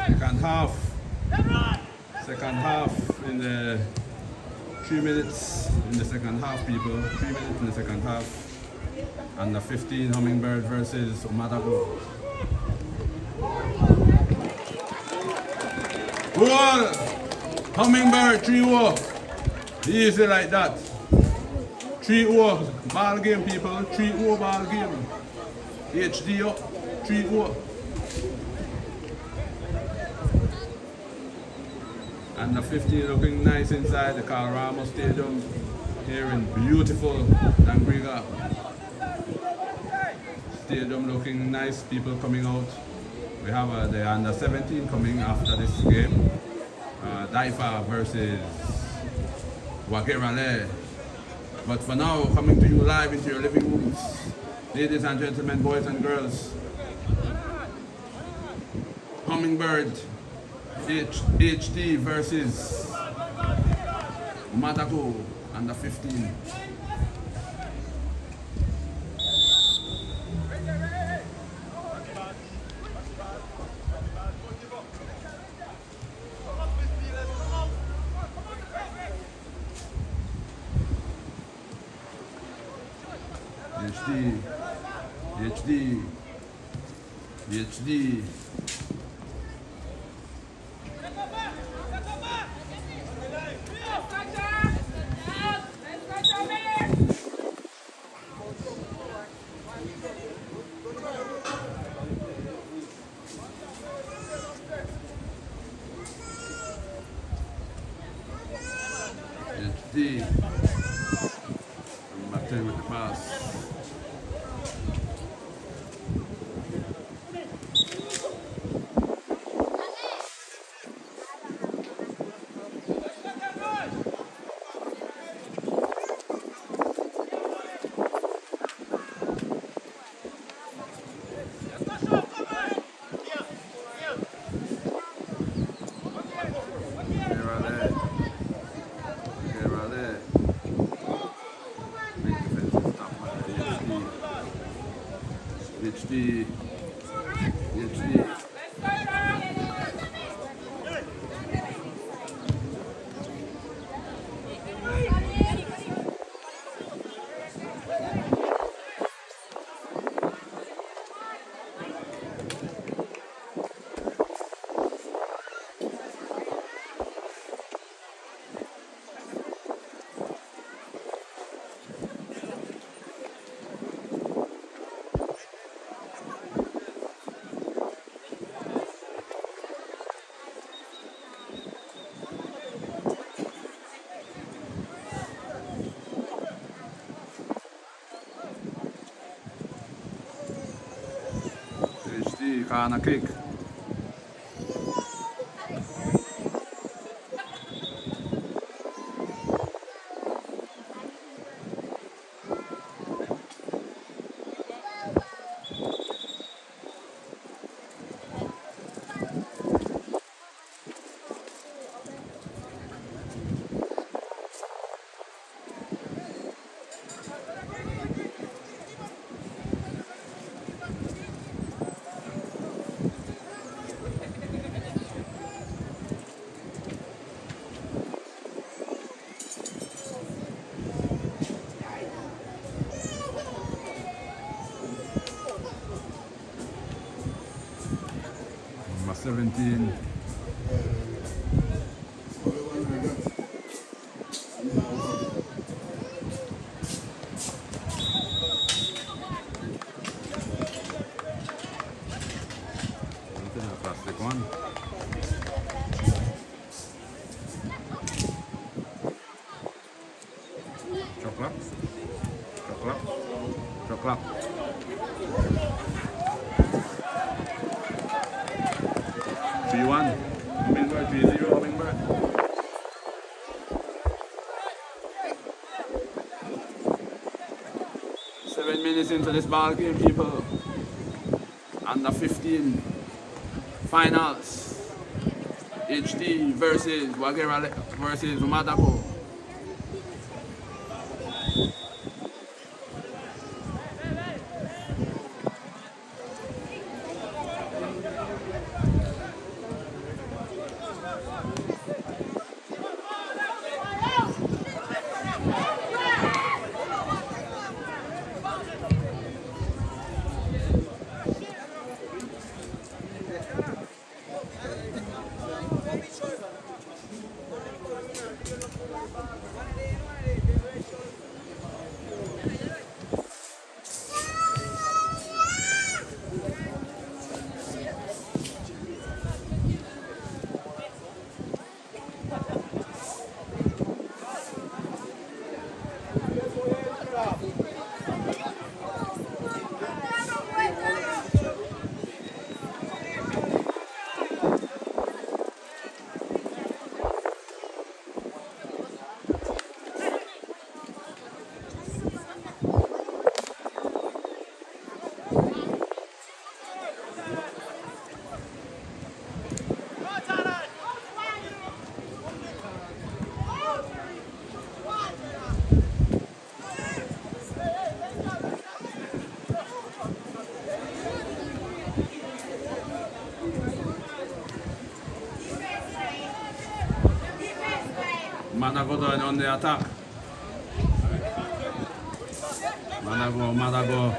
Second half. Second half in the 3 minutes in the second half, people. 3 minutes in the second half. And the 15 Hummingbird versus Umadagu. Goal! Hummingbird 3-0. Easy like that. 3-0 ball game, people. 3-0 ball game. HD up. 3-0. And the 15 looking nice inside the Colorado Stadium here in beautiful Dangriga. Stadium looking nice, people coming out. We have the under 17 coming after this game. Daifa versus Wagerale. But for now, coming to you live into your living rooms. Ladies and gentlemen, boys and girls. Hummingbird HD versus Umadagu under 15. HD. I'm back in with the pass. HD. Corner kick. Number 17. Plastic one. Chocolate. 3-1. Hummingbird, 3-0, Hummingbird. Seven minutes into this ball game, people. Under 15 finals. HD versus Wagera versus Umadagu. Umadagu on the attack. Umadagu.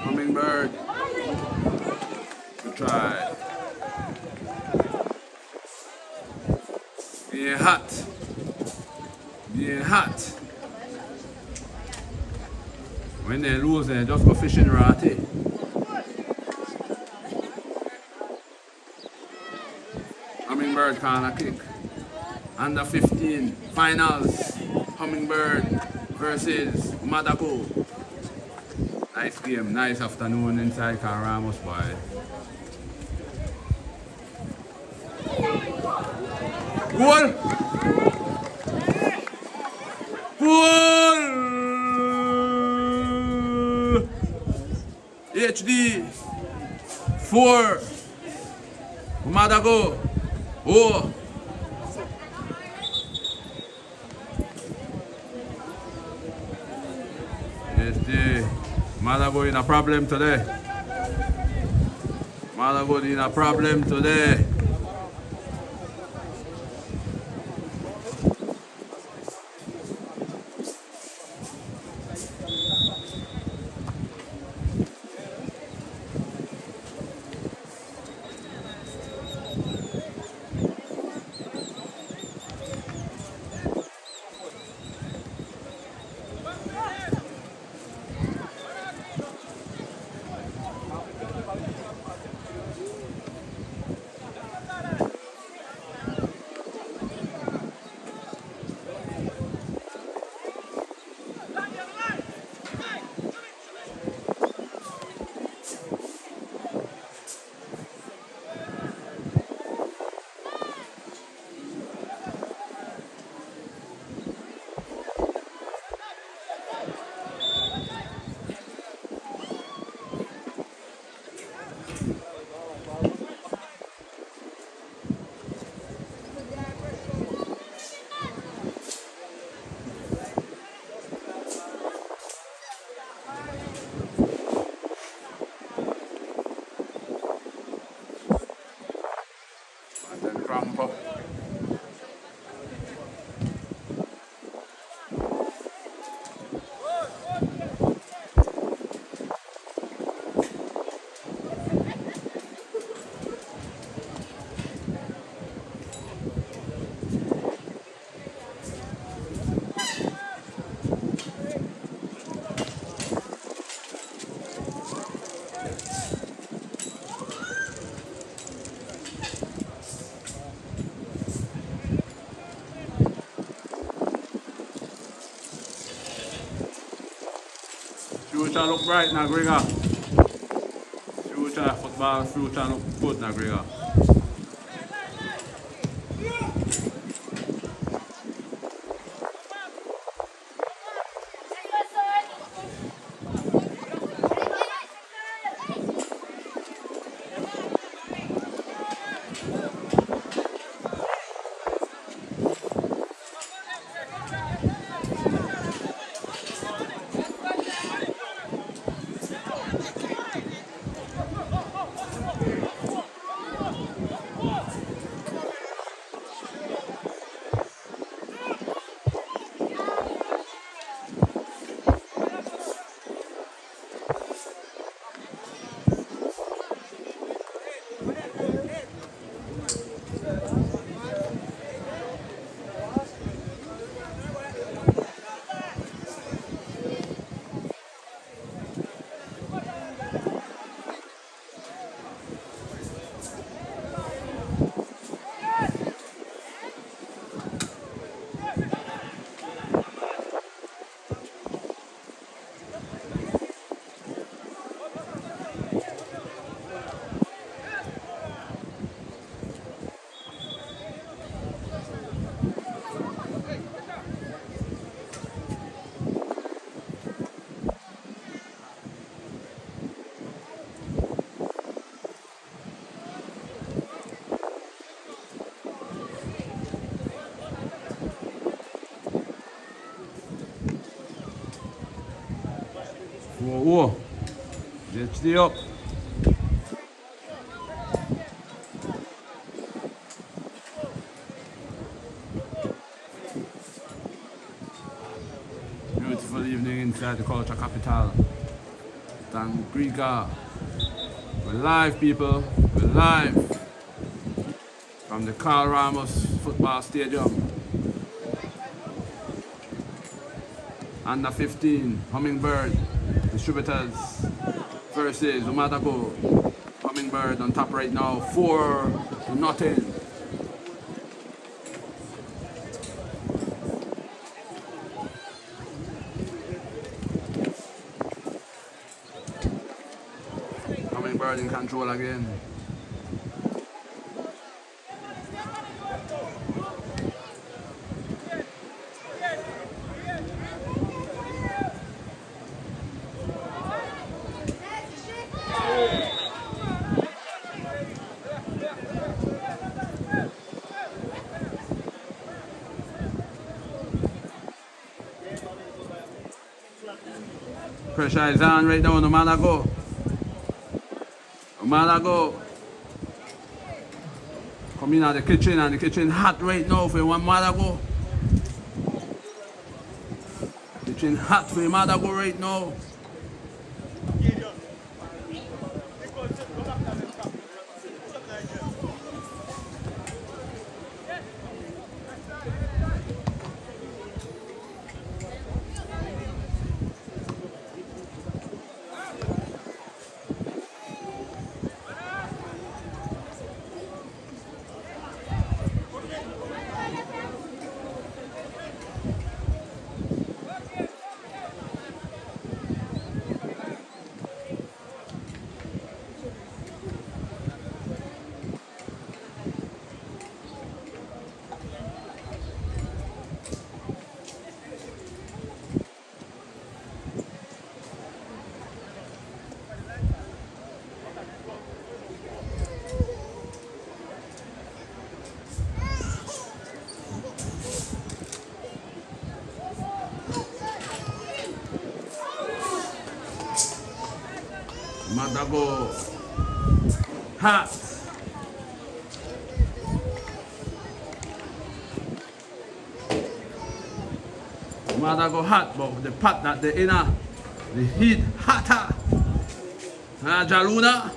Hummingbird. Good try. Being hot. Being hot. When they lose, they just go fishing ratty. Hummingbird corner kick. Under 15 finals. Hummingbird versus Umadagu. Nice game, nice afternoon inside Ramos, boy. Goal! Goal! HD 4 Umadagu. Oh! HD Umadagu in a problem today. Umadagu in a problem today. Cramp. Future look bright now, Gregor. Future football, future look good now, Gregor. Oh, JHD up. Beautiful evening inside the culture capital. Tangriga. We're live, people. We're live from the Carl Ramos Football Stadium. Under 15, Hummingbird Distributors versus Umadagu. Hummingbird on top right now, 4-0. Hummingbird in control again. Pressure is on right now, Umadagu. Umadagu. Come in at the kitchen, and the kitchen hot right now for Umadagu. Kitchen hot for Umadagu right now. Umadagu hot. Umadagu hot, but the pot that the inner, the heat hotter. Jaluna.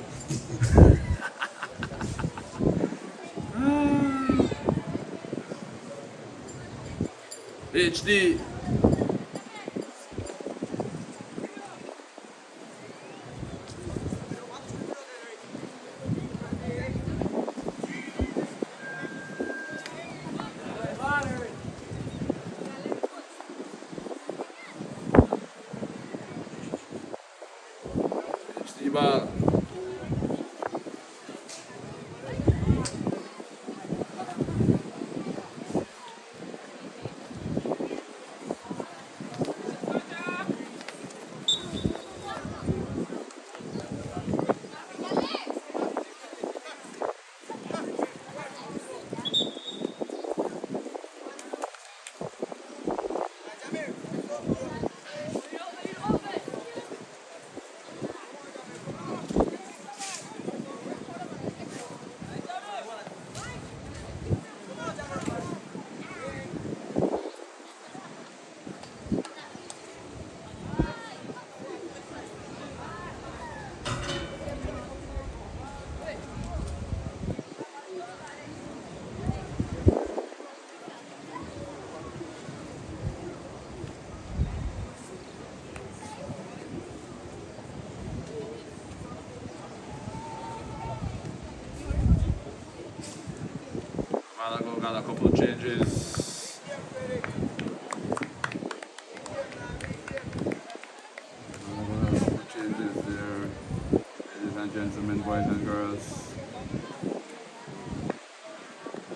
HD. Ball. Umadagu got a couple of changes. Changes there, ladies and gentlemen, boys and girls.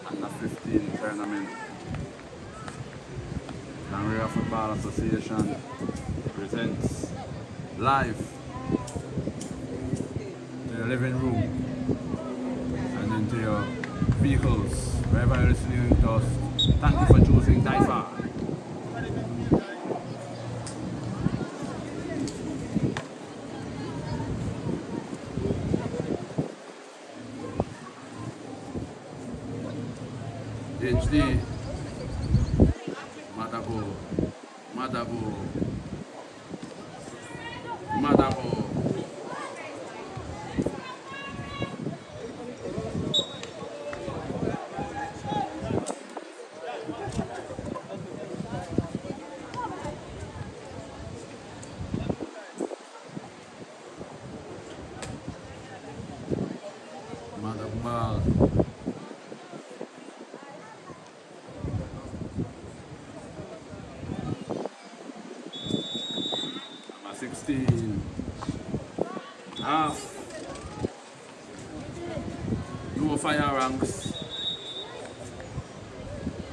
Under 15 tournament. Canberra Football Association presents live in the living room and into your vehicles, wherever you're listening to us. Thank you for choosing Daifa. HD. Umadagu. Umadagu. Umadagu. Umadagu ball. Number 16. Half. No fire ranks.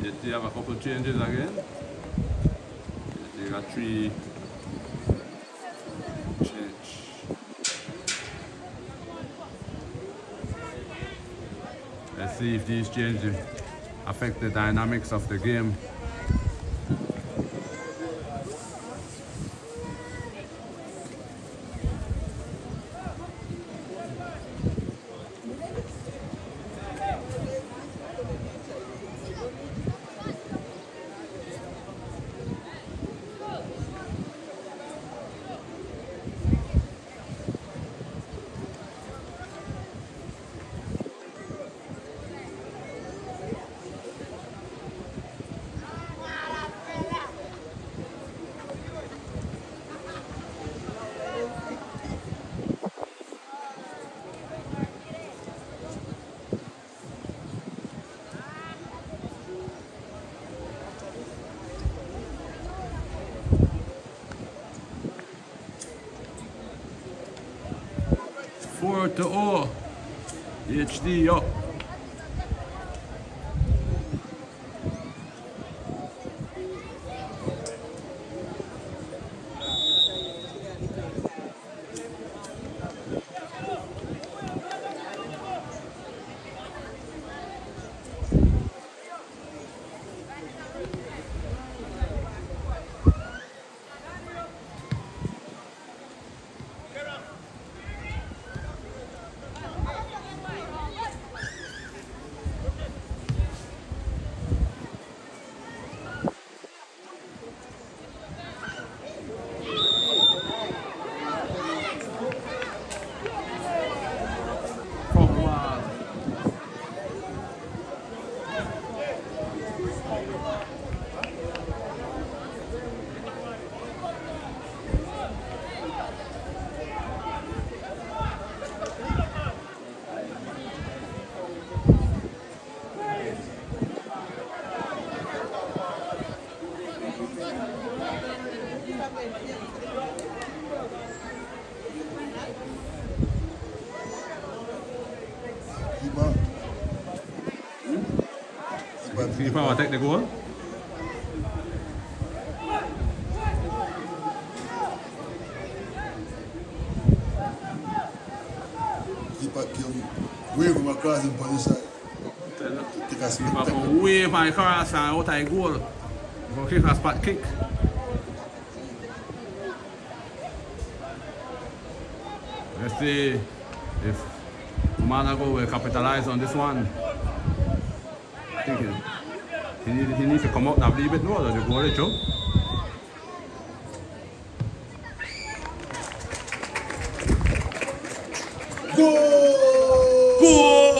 Yet they have a couple changes again. They got 3 change. Let's see if these changes affect the dynamics of the game. Four to all. HD up. Keeper will take the goal. Keeper can wave him across in position. Take a Keeper can wave my cross and out of goal. For kick a spot kick. Let's see if Umadagu will capitalize on this one. I think he needs to come out and a bit more than the goal, Joe. Goal! Goal!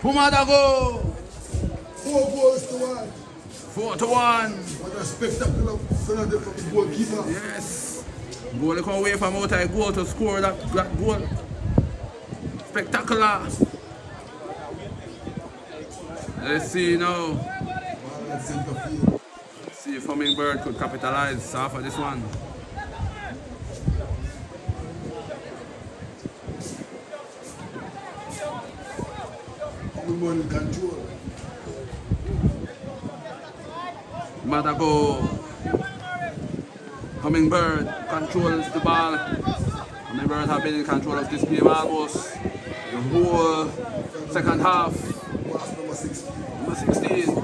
Umadagu! 4 goals to 1. 4-1. What a spectacular penalty from the goalkeeper. Yes. Goalie come away from out of goal to score that goal. Spectacular. Let's see now. See if Hummingbird could capitalize off of this one. Control. Umadagu. Hummingbird controls the ball. Hummingbird have been in control of this game almost the whole second half. Number 16.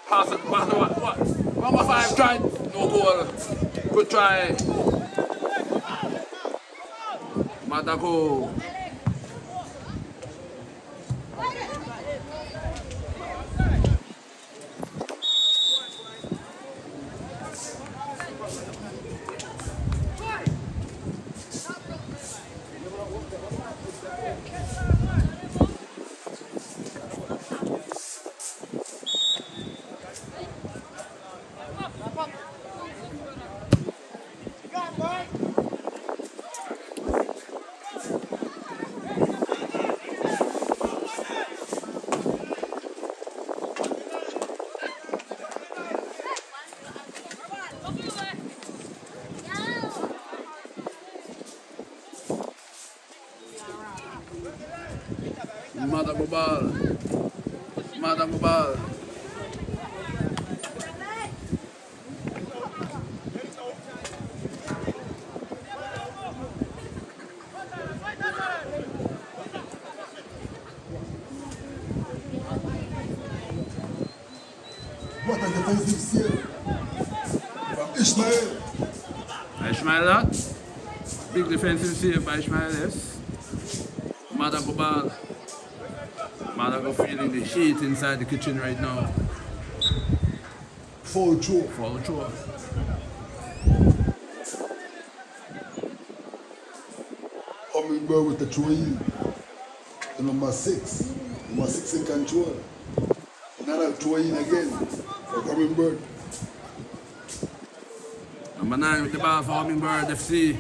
Pass it, what? Number 5 tried, no goal. Good try. Umadagu. Umadagu ball. Umadagu ball. What a defensive save from Ishmael. Ishmael that. Big defensive save by Ishmael, yes. Umadagu ball. Umadagu feeling the heat inside the kitchen right now. Foul throw. Foul throw. Hummingbird with the throw in. The number 6. Number 6 in control. Another throw in again for Hummingbird. Number 9 with the ball for Hummingbird FC.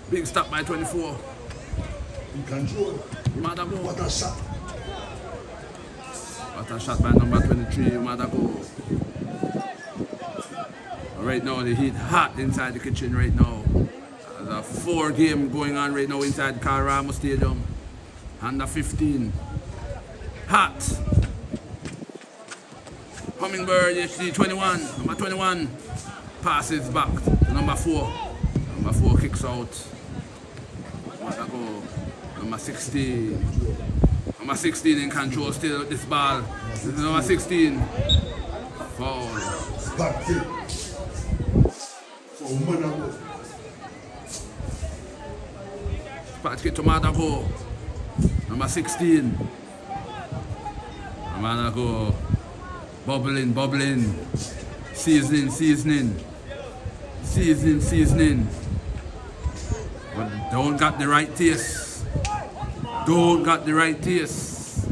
Big stop by 24. In control. Umadagu. What a shot. What a shot by number 23, Umadagu. Right now the heat hot inside the kitchen right now. There's a 4 game going on right now inside Karamo Stadium. Under 15. Hot. Hummingbird HD 21. Number 21 passes back to number 4. Number 4 kicks out. Umadagu. Number 16. Number 16 in control still with this ball. This is number 16. Foul. Back kick for Umadagu. Back kick to Umadagu. Number 16. Umadagu. Bubbling, bubbling. Seasoning, seasoning. Seasoning, seasoning. But don't got the right taste. Don't got the right taste.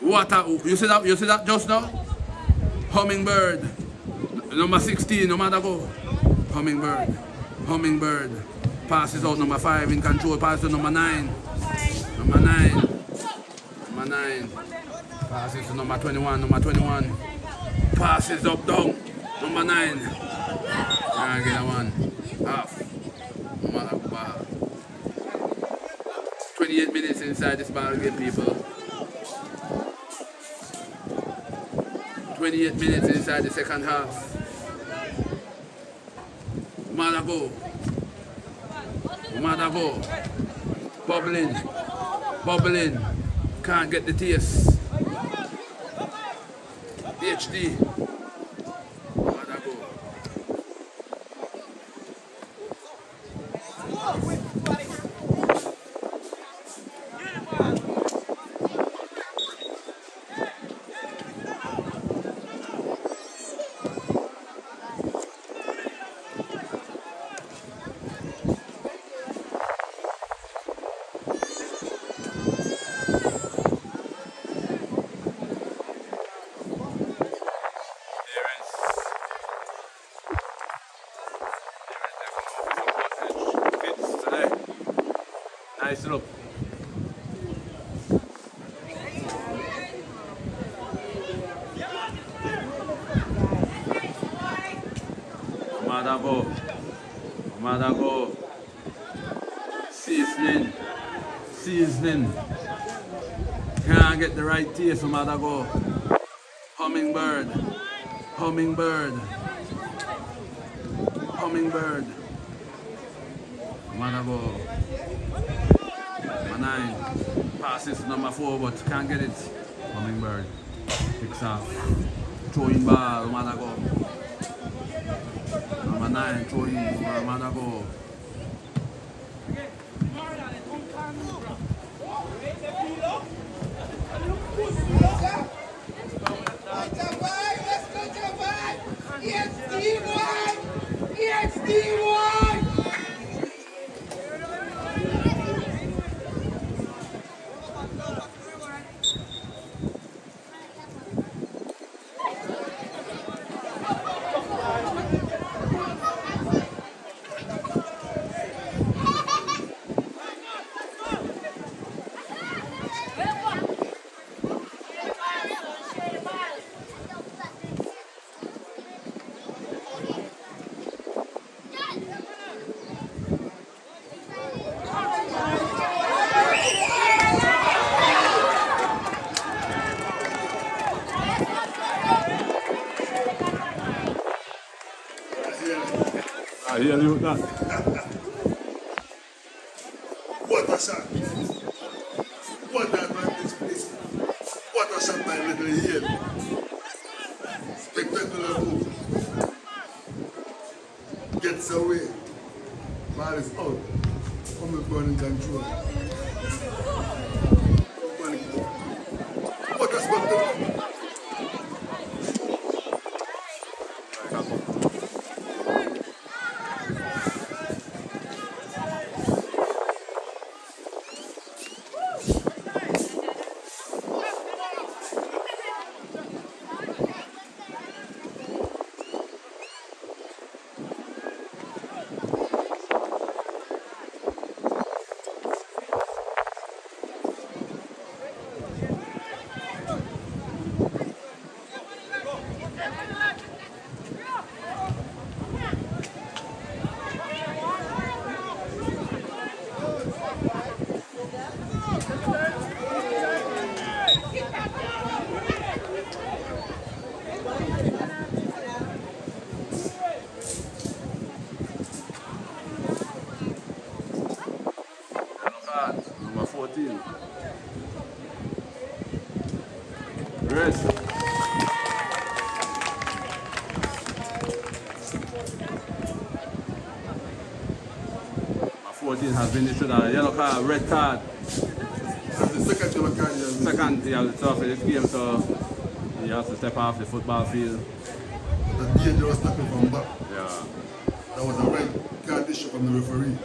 What a, you see that just now? Hummingbird. Number 16, Umadagu. Hummingbird. Hummingbird. Passes out number 5 in control. Passes to number 9. Number 9. Number 9. Passes to number 21. Number 21. Passes up down. Number 9. Can't get a one. Half. Umadagu ball. 28 minutes inside this ball game, people. 28 minutes inside the second half. Umadagu. Umadagu. Bubbling. Bubbling. Can't get the taste. HD. Umadagu. Nice look. Umadagu. Umadagu. Seasoning. Seasoning. Can't get the right taste, Umadagu. Hummingbird. Hummingbird. Hummingbird. Umadagu. Number 9 passes to number 4, but can't get it. Hummingbird picks off. Throwing ball, Umadagu. Number 9 throwing for Umadagu. Yes, I hear you with that. What a shot. What a advantage, please. What a shot by Little Hill. Spectacular move. Gets away. Ball is out. Umadagu in control. What a spectacular. Number 14. Rest. Number 14 has been issued a yellow card, red card. That's the second yellow card. Second, he has to for this game, so he has to step off the football field. The dangerous tackle from back. Yeah. That was a red card issue from the referee.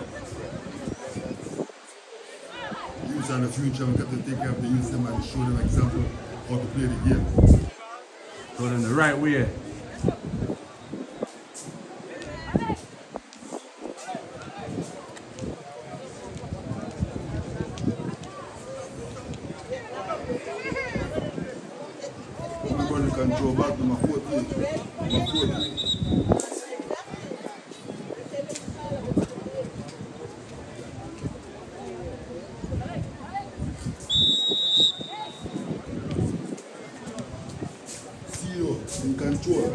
Youths in the future, we got to take care of the youths them and show them an example how to play the game. Show them the right way. We're going to control back to number 14. Number 14. CEO in control.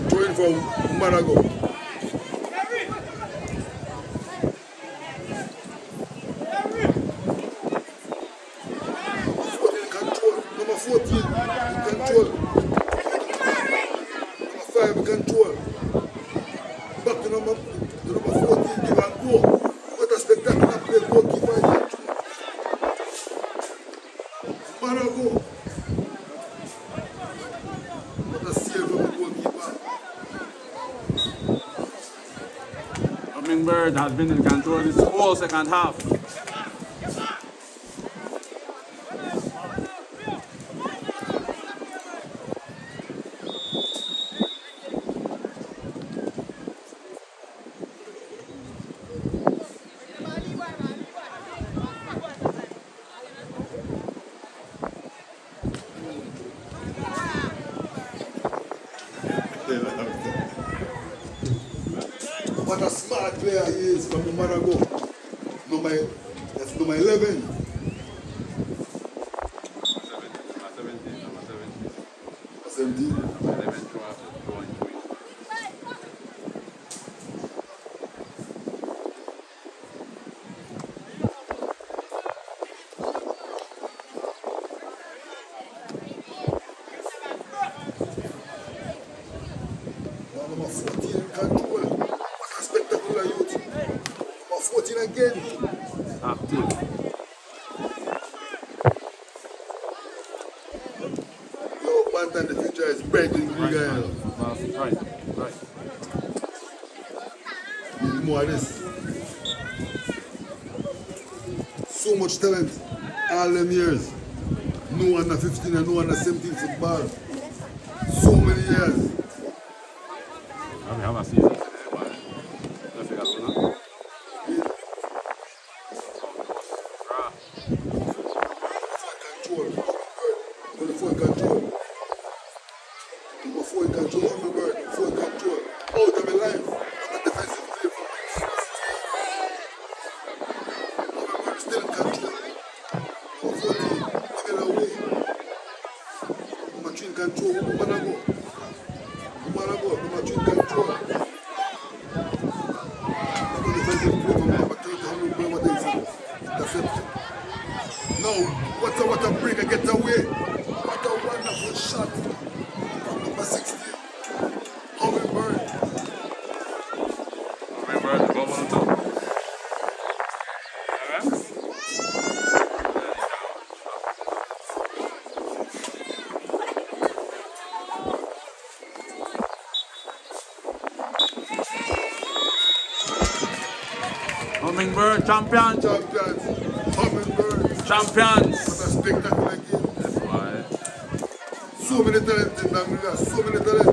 Throwing for Umadagu. Number 14 in control. Number 5 in control. Back to number 14, give and go. What a spectacular play, goalkeeper in control. Umadagu. What a save from the goalkeeper. Hummingbird has been in control this whole second half. What a smart player he is from Umadagu. That's number 11. Number 17. 17. 11 to after going to it. Now number 14 in control. What a spectacular youth. Number 14 again. Active. Yo, Bantan, the future is bright in the guy. Right. Need more of this. So much talent. All them years. No under 15 and no under 17 football. So many years. I have a season. Let's figure out now. Control. Number 4 in control. Number 4 in control. Hummingbird. 4 in control. Out of my life. I'm a defensive player for me. Hummingbird still in control. Number 14. Give it away. Number 3 in control. Umadagu. Number 3 in control. I'm a defensive player for me. Number 30. Hummingbird. What is it? Interception. No, what a break, I get away. What a wonderful shot from number 16. Hummingbird. Hummingbird, go on top. Hummingbird, champions. Hummingbird. Champions. What a spectacular game. That's why. So many talent in Namibia, so many talent.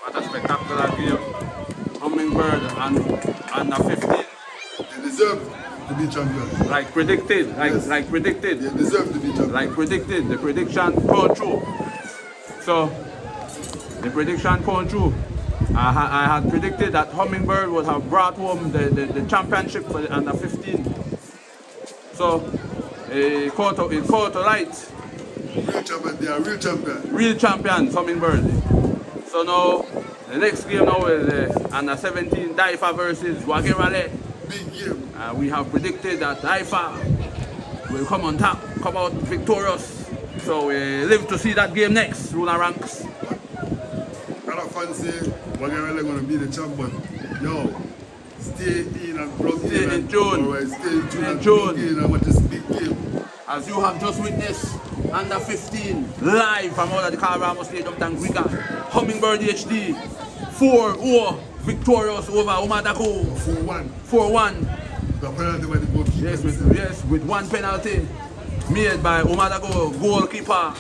What a spectacular game. Hummingbird and the 15. They deserve to be champions. Like predicted. Yes. Like predicted. They deserve to be champions. Like predicted. The prediction come true. So the prediction come true. I had predicted that Hummingbird would have brought home the championship for the under 15. So it caught to light. Real champions, they are real champions. Real champions, Hummingbird. So now the next game now is under 17 Daifa versus Wagerale. Big game. We have predicted that Daifa will come on top, come out victorious. So we live to see that game next, Runa Ranks. Other fans say Wagerale going to be the champion. Yo, stay in and plug in. Stay in tune. Alright, stay in tune and tune. plug in and watch this big game. As you have just witnessed, under 15, live from out of the Carabao Stadium, Tangriga, Hummingbird HD, 4-0, victorious over Umadagu, 4-1. 4-1. The penalty by the goalkeeper. Yes, with one penalty made by Umadagu goalkeeper